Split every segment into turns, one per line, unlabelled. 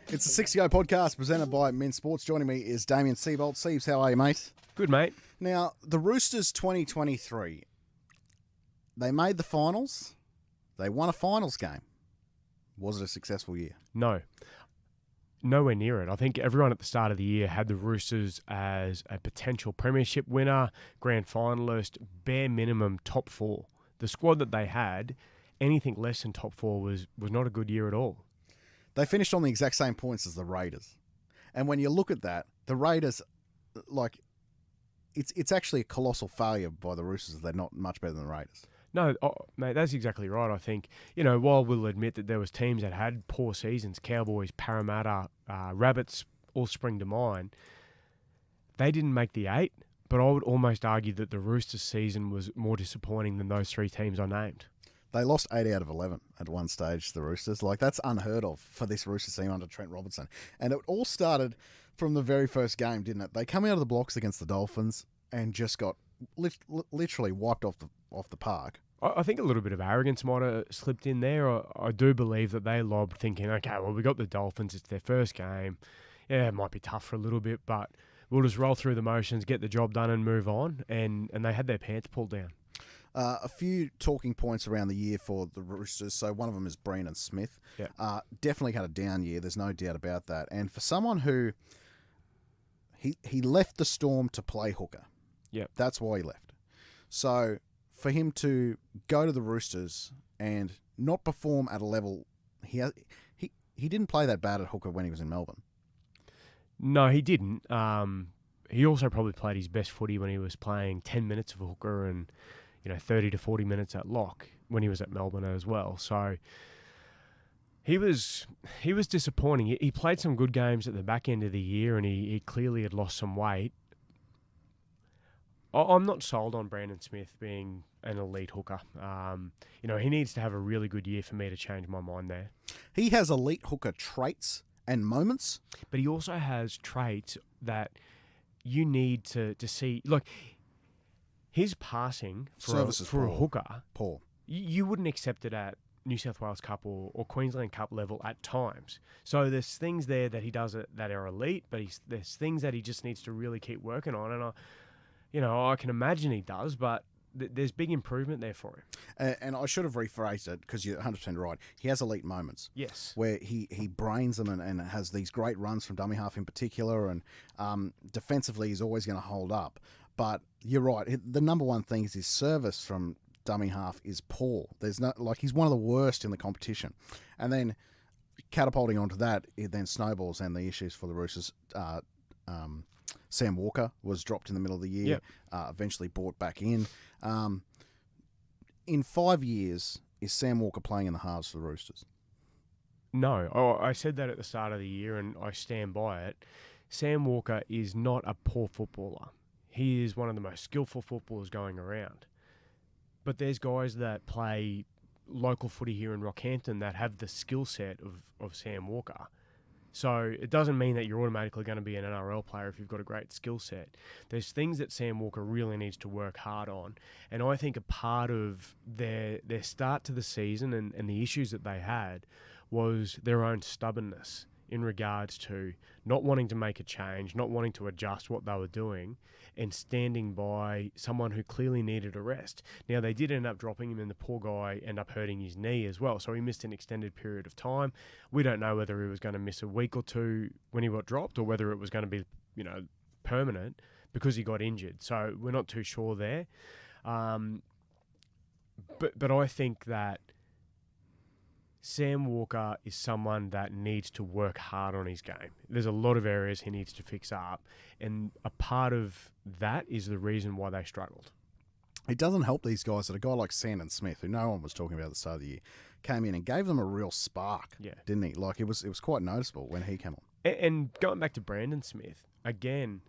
It's the 60 Go podcast presented by Men's Sports. Joining me is Damien Seabolt. Seabs, how are you, mate?
Good, mate.
Now, the Roosters 2023, they made the finals. They won a finals game. Was it a successful year?
No. Nowhere near it. I think everyone at the start of the year had the Roosters as a potential premiership winner, grand finalist, bare minimum top four. The squad that they had, anything less than top four was not a good year at all.
They finished on the exact same points as the Raiders. And when you look at that, the Raiders, like, it's actually a colossal failure by the Roosters. They're not much better than the Raiders.
No, mate, that's exactly right. I think, while we'll admit that there was teams that had poor seasons, Cowboys, Parramatta, Rabbits all spring to mind, they didn't make the 8, but I would almost argue that the Roosters season was more disappointing than those three teams I named.
They lost 8 out of 11 at one stage, the Roosters. Like, that's unheard of for this Roosters team under Trent Robinson. And it all started from the very first game, didn't it? They come out of the blocks against the Dolphins and just got literally wiped off the park.
I think a little bit of arrogance might have slipped in there. I do believe that they lobbed thinking, okay, well, we got the Dolphins. It's their first game. Yeah, it might be tough for a little bit, but we'll just roll through the motions, get the job done and move on. And they had their pants pulled down.
A few talking points around the year for the Roosters. So one of them is Brandon Smith.
Yeah.
Definitely had a down year. There's no doubt about that. And for someone who he left the Storm to play hooker.
Yeah.
That's why he left. So for him to go to the Roosters and not perform at a level, he didn't play that bad at hooker when he was in Melbourne.
No, he didn't. He also probably played his best footy when he was playing 10 minutes of a hooker and 30 to 40 minutes at lock when he was at Melbourne as well. So he was disappointing. He played some good games at the back end of the year and he clearly had lost some weight. I'm not sold on Brandon Smith being an elite hooker. He needs to have a really good year for me to change my mind there.
He has elite hooker traits and moments.
But he also has traits that you need to see. Like, his passing for a hooker,
poor.
You wouldn't accept it at New South Wales Cup or Queensland Cup level at times. So there's things there that he does that are elite, but there's things that he just needs to really keep working on. And I can imagine he does, but there's big improvement there for him.
And I should have rephrased it because you're 100% right. He has elite moments.
Yes.
Where he brains them and has these great runs from dummy half in particular. And defensively, he's always going to hold up. But you're right. The number one thing is his service from dummy half is poor. There's he's one of the worst in the competition. And then catapulting onto that, it then snowballs and the issues for the Roosters. Sam Walker was dropped in the middle of the year, eventually brought back in. In 5 years, is Sam Walker playing in the halves for the Roosters?
No. I said that at the start of the year and I stand by it. Sam Walker is not a poor footballer. He is one of the most skillful footballers going around. But there's guys that play local footy here in Rockhampton that have the skill set of Sam Walker. So it doesn't mean that you're automatically going to be an NRL player if you've got a great skill set. There's things that Sam Walker really needs to work hard on. And I think a part of their start to the season and the issues that they had was their own stubbornness in regards to not wanting to make a change, not wanting to adjust what they were doing, and standing by someone who clearly needed a rest. Now, they did end up dropping him, and the poor guy ended up hurting his knee as well, so he missed an extended period of time. We don't know whether he was going to miss a week or two when he got dropped or whether it was going to be, permanent because he got injured. So we're not too sure there. But I think that Sam Walker is someone that needs to work hard on his game. There's a lot of areas he needs to fix up, and a part of that is the reason why they struggled.
It doesn't help these guys that a guy like Sandon Smith, who no one was talking about at the start of the year, came in and gave them a real spark, didn't he? Like, it was quite noticeable when he came on.
And going back to Brandon Smith, again,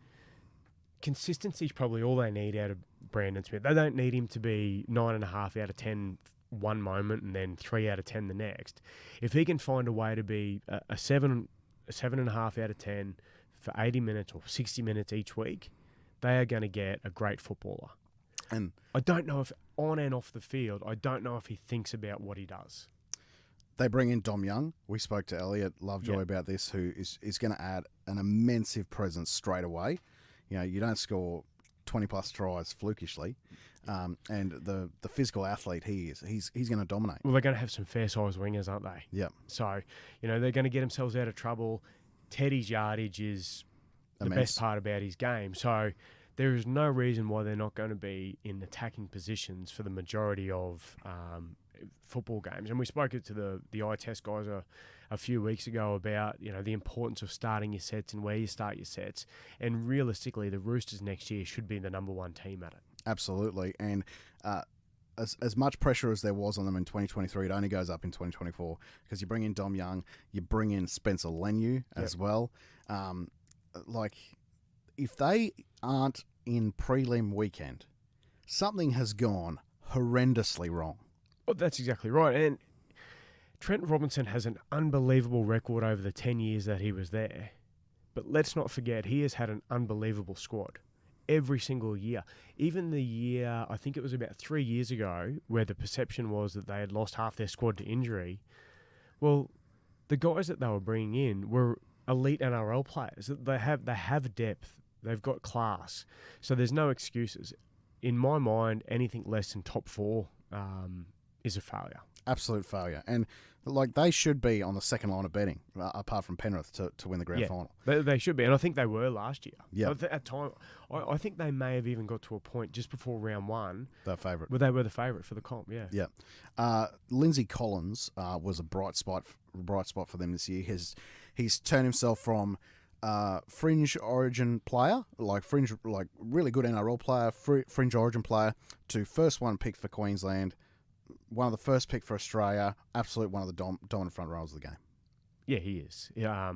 consistency is probably all they need out of Brandon Smith. They don't need him to be 9.5 out of 10 one moment and then 3 out of 10 the next. If he can find a way to be a 7.5 out of 10, for 80 minutes or 60 minutes each week, they are going to get a great footballer.
And
I don't know if on and off the field, I don't know if he thinks about what he does.
they bring in Dom Young. We spoke to Elliot Lovejoy about this, who is going to add an immense presence straight away. You know, you don't score 20-plus tries flukishly. And the physical athlete he is, he's going to dominate.
Well, they're going to have some fair-sized wingers, aren't they?
Yeah.
So, you know, they're going to get themselves out of trouble. Teddy's yardage is the
Immense.
best part about his game. So there is no reason why they're not going to be in attacking positions for the majority of football games. And we spoke to the eye test guys a few weeks ago about, you know, the importance of starting your sets and where you start your sets. And realistically, the Roosters next year should be the number one team at it.
Absolutely. And as much pressure as there was on them in 2023, it only goes up in 2024 because you bring in Dom Young, you bring in Spencer Leniu as well. Like, if they aren't in prelim weekend, something has gone horrendously wrong.
Well, that's exactly right. And Trent Robinson has an unbelievable record over the 10 years that he was there. But let's not forget, he has had an unbelievable squad every single year. Even the year, I think it was about 3 years ago, where the perception was that they had lost half their squad to injury. Well, the guys that they were bringing in were elite NRL players. They have depth. They've got class. So there's no excuses. In my mind, anything less than top four is a failure.
Absolute failure. And like, they should be on the second line of betting, apart from Penrith, to win the grand final.
They should be, and I think they were last year.
Yeah.
At time, I think they may have even got to a point just before round one
Their favourite.
where they were the favourite for the comp. Yeah.
Yeah. Lindsay Collins was a bright spot for them this year. He's turned himself from fringe origin player, like really good NRL player, fringe origin player, to first one pick for Queensland, one of the first pick for Australia, absolute one of the dominant front rowers of the game.
Yeah, he is. Yeah,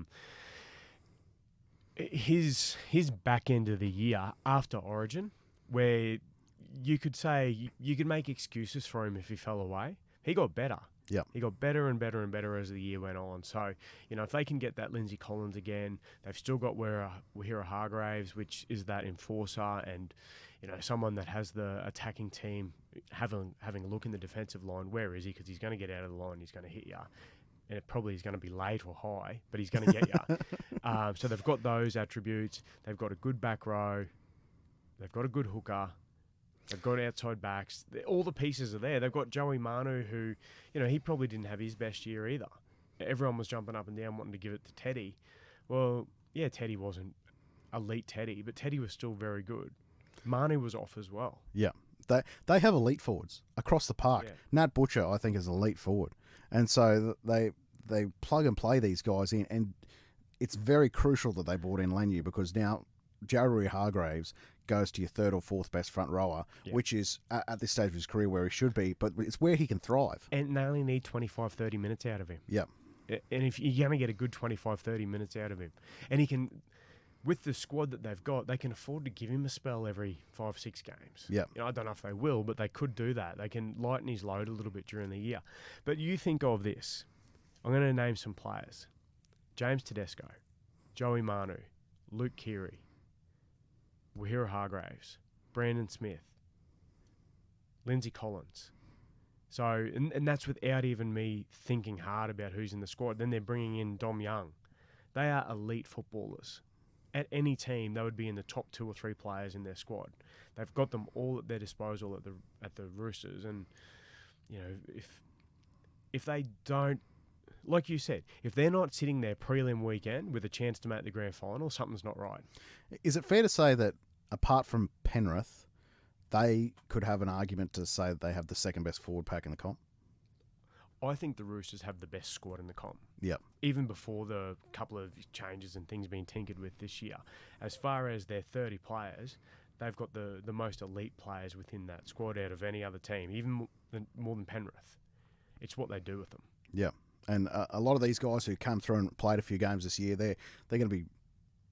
his back end of the year after Origin, where you could say you could make excuses for him if he fell away, he got better.
Yeah.
He got better and better and better as the year went on. So, you know, if they can get that Lindsay Collins again, they've still got Wahira Hargraves, which is that enforcer and, you know, someone that has the attacking team having a look in the defensive line. Where is he? Because he's going to get out of the line. He's going to hit you. And it probably is going to be late or high, but he's going to get you. So they've got those attributes. They've got a good back row. They've got a good hooker. They've got outside backs. All the pieces are there. They've got Joey Manu, who, you know, he probably didn't have his best year either. Everyone was jumping up and down wanting to give it to Teddy. Well, yeah, Teddy wasn't elite Teddy, but Teddy was still very good. Manu was off as well.
Yeah. They have elite forwards across the park.
Yeah.
Nat Butcher, I think, is an elite forward. And so they plug and play these guys in, and it's very crucial that they brought in Leniu, because now Jarryd Hargraves goes to your third or fourth best front rower, which is at this stage of his career where he should be, but it's where he can thrive.
And they only need 25, 30 minutes out of him.
Yeah.
And if you're going to get a good 25, 30 minutes out of him, and he can, with the squad that they've got, they can afford to give him a spell every 5-6 games.
Yeah.
You know, I don't know if they will, but they could do that. They can lighten his load a little bit during the year. But you think of this. I'm going to name some players. James Tedesco, Joey Manu, Luke Keary, Wahira Hargraves, Brandon Smith, Lindsay Collins. So, and that's without even me thinking hard about who's in the squad. Then they're bringing in Dom Young. They are elite footballers. At any team, they would be in the top 2 or 3 players in their squad. They've got them all at their disposal at the Roosters. And, you know, if they don't, like you said, if they're not sitting there prelim weekend with a chance to make the grand final, something's not right.
Is it fair to say that apart from Penrith, they could have an argument to say that they have the second best forward pack in the comp?
I think the Roosters have the best squad in the comp.
Yep.
Even before the couple of changes and things being tinkered with this year. As far as their 30 players, they've got the most elite players within that squad out of any other team, even more than Penrith. It's what they do with them.
Yeah. And a lot of these guys who come through and played a few games this year, they're going to be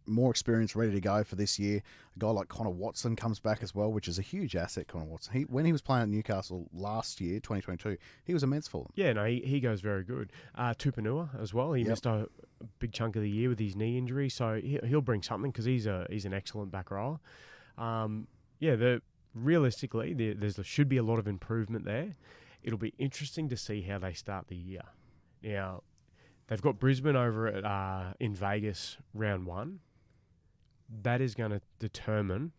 more experience ready to go for this year. A guy like Connor Watson comes back as well, which is a huge asset, Connor Watson. When he was playing at Newcastle last year, 2022, he was immense for them.
Yeah, no, he goes very good. Tupanua as well. He missed a big chunk of the year with his knee injury, so he'll bring something because he's an excellent back rower. Realistically, there should be a lot of improvement there. It'll be interesting to see how they start the year. Now, they've got Brisbane over at in Vegas round 1. That is going to determine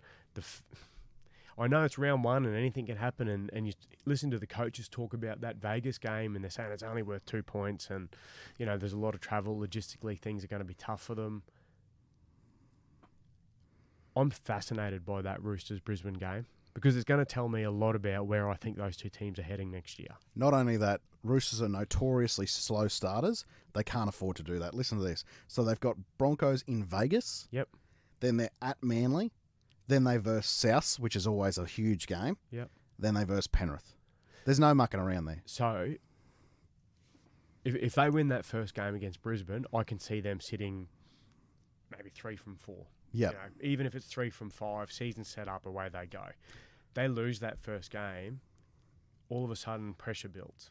I know it's round 1 and anything can happen, and you listen to the coaches talk about that Vegas game and they're saying it's only worth 2 points, and there's a lot of travel. Logistically, things are going to be tough for them. I'm fascinated by that Roosters-Brisbane game because it's going to tell me a lot about where I think those two teams are heading next year.
Not only that, Roosters are notoriously slow starters. They can't afford to do that. Listen to this. So they've got Broncos in Vegas.
Yep.
Then they're at Manly. Then they verse South, which is always a huge game.
Yep.
Then they verse Penrith. There's no mucking around there.
So if they win that first game against Brisbane, I can see them sitting maybe 3 from 4.
Yeah.
Even if it's 3 from 5, season set up, away they go. They lose that first game, all of a sudden pressure builds.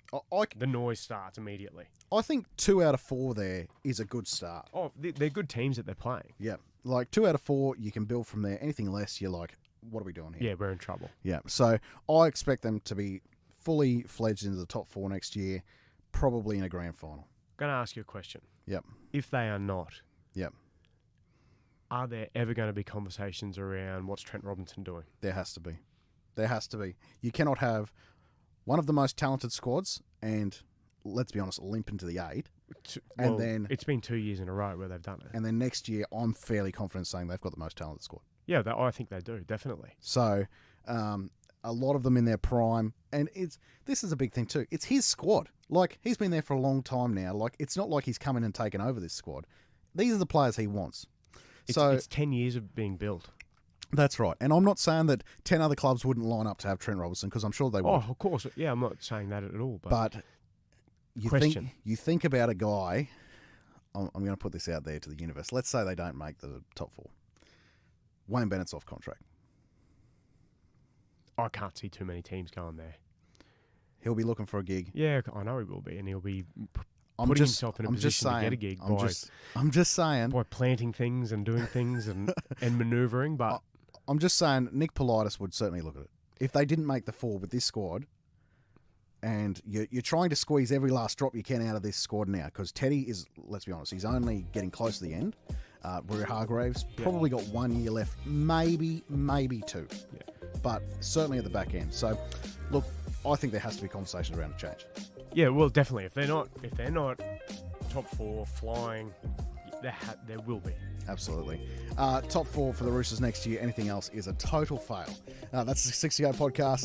The noise starts immediately.
I think 2 out of 4 there is a good start.
Oh, they're good teams that they're playing.
Yeah. Like 2 out of 4, you can build from there. Anything less, you're like, what are we doing here?
Yeah, we're in trouble.
Yeah. So I expect them to be fully fledged into the top 4 next year, probably in a grand final.
I'm going to ask you a question.
Yep.
If they are not,
yep,
are there ever going to be conversations around what's Trent Robinson doing?
There has to be. There has to be. You cannot have one of the most talented squads and, let's be honest, limp into the 8. And then
it's been 2 years in a row where they've done it.
And then next year, I'm fairly confident saying they've got the most talented squad.
Yeah, I think they do, definitely.
So, a lot of them in their prime, and this is a big thing too. It's his squad. Like, he's been there for a long time now. Like, it's not like he's come in and taken over this squad. These are the players he wants.
It's 10 years of being built.
That's right. And I'm not saying that 10 other clubs wouldn't line up to have Trent Robinson, because I'm sure they would.
Oh, of course. Yeah, I'm not saying that at all.
But you think about a guy, I'm going to put this out there to the universe. Let's say they don't make the top 4. Wayne Bennett's off contract.
I can't see too many teams going there.
He'll be looking for a gig.
Yeah, I know he will be, and he'll be putting himself in a position to get a gig
I'm just saying.
By planting things and doing things and manoeuvring. But
I'm just saying Nick Politis would certainly look at it. If they didn't make the 4 with this squad, and you're trying to squeeze every last drop you can out of this squad now, because Teddy is, let's be honest, he's only getting close to the end. Rory Hargraves probably got 1 year left, maybe 2.
Yeah.
But certainly at the back end. So, look, I think there has to be conversation around a change.
Yeah, well, definitely. If they're not top 4 flying, there will be.
Absolutely. Top 4 for the Roosters next year. Anything else is a total fail. That's the 60 Go podcast.